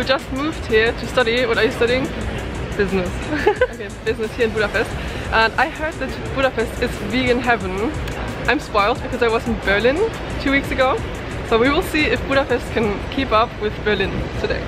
who just moved here to study. What are you studying? Business. Okay, business here in Budapest. And I heard that Budapest is vegan heaven. I'm spoiled because I was in Berlin 2 weeks ago. So we will see if Budapest can keep up with Berlin today.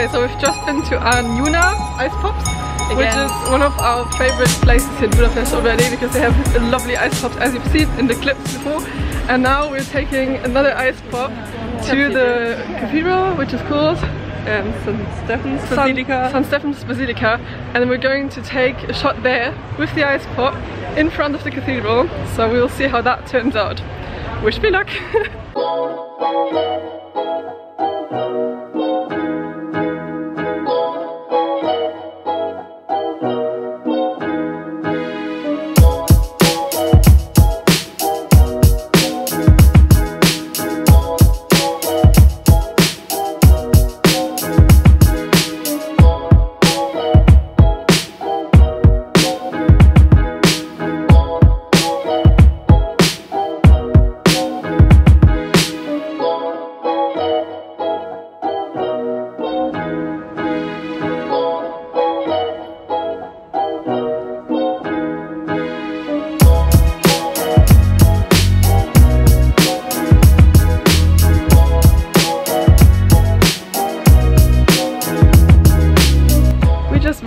Okay, so we've just been to Anjuna Ice Pops, which is one of our favorite places in Budapest already because they have lovely ice pops as you've seen in the clips before. And now we're taking another ice pop to the cathedral, which is called St. Stephen's Basilica, and we're going to take a shot there with the ice pop in front of the cathedral, so we'll see how that turns out. Wish me luck!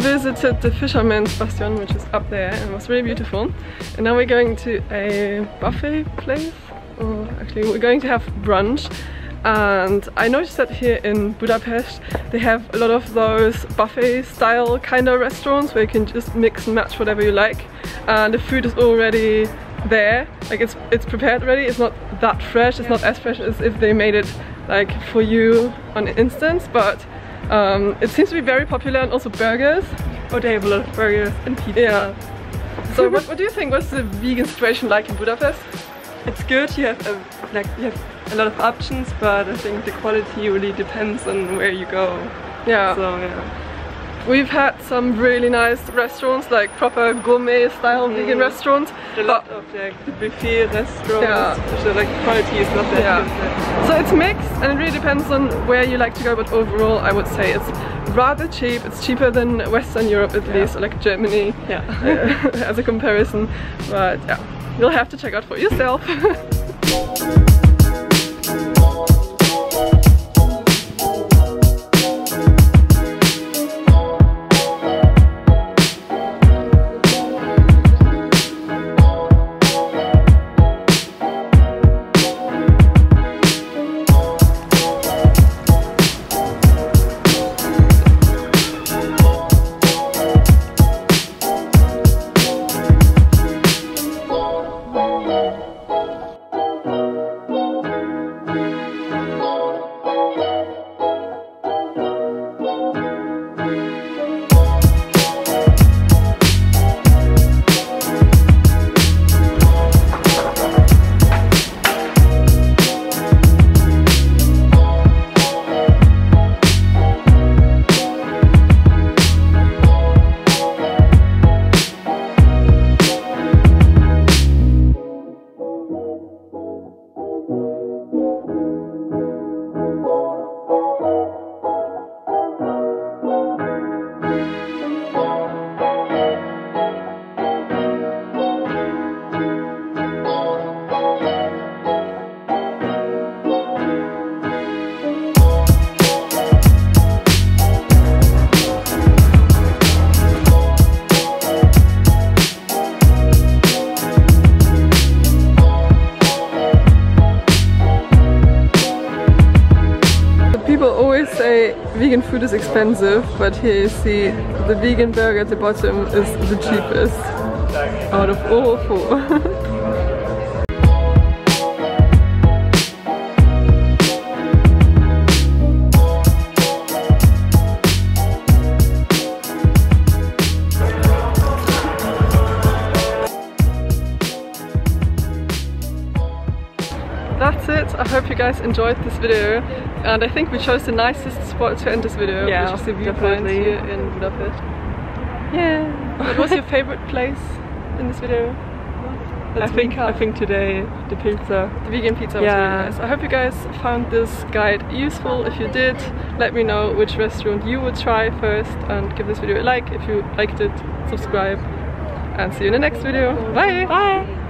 Visited the Fisherman's Bastion, which is up there, and it was really beautiful. And now we're going to a buffet place, or actually we're going to have brunch. And I noticed that here in Budapest they have a lot of those buffet style kind of restaurants where you can just mix and match whatever you like, and the food is already there, like it's prepared already. It's not that fresh, it's not as fresh as if they made it like for you on instant, but it seems to be very popular. And also burgers. Oh, they have a lot of burgers and pizza. Yeah. So what do you think? What's the vegan situation like in Budapest? It's good. You have a lot of options, but I think the quality really depends on where you go. Yeah. So yeah. We've had some really nice restaurants, like proper gourmet style vegan restaurants. A lot of like buffet restaurants, so like the quality is not that good. So it's mixed and it really depends on where you like to go, but overall I would say it's rather cheap. It's cheaper than Western Europe at least, or like Germany as a comparison. But yeah, you'll have to check out for yourself. Vegan food is expensive, but here you see the vegan burger at the bottom is the cheapest out of all four. That's it. I hope you guys enjoyed this video, and I think we chose the nicest spot to end this video, which is the viewpoint here in Budapest. Yeah. What was your favorite place in this video? I think today the pizza. The vegan pizza was really nice. I hope you guys found this guide useful. If you did, let me know which restaurant you would try first, and give this video a like if you liked it, subscribe, and see you in the next video. Bye! Bye!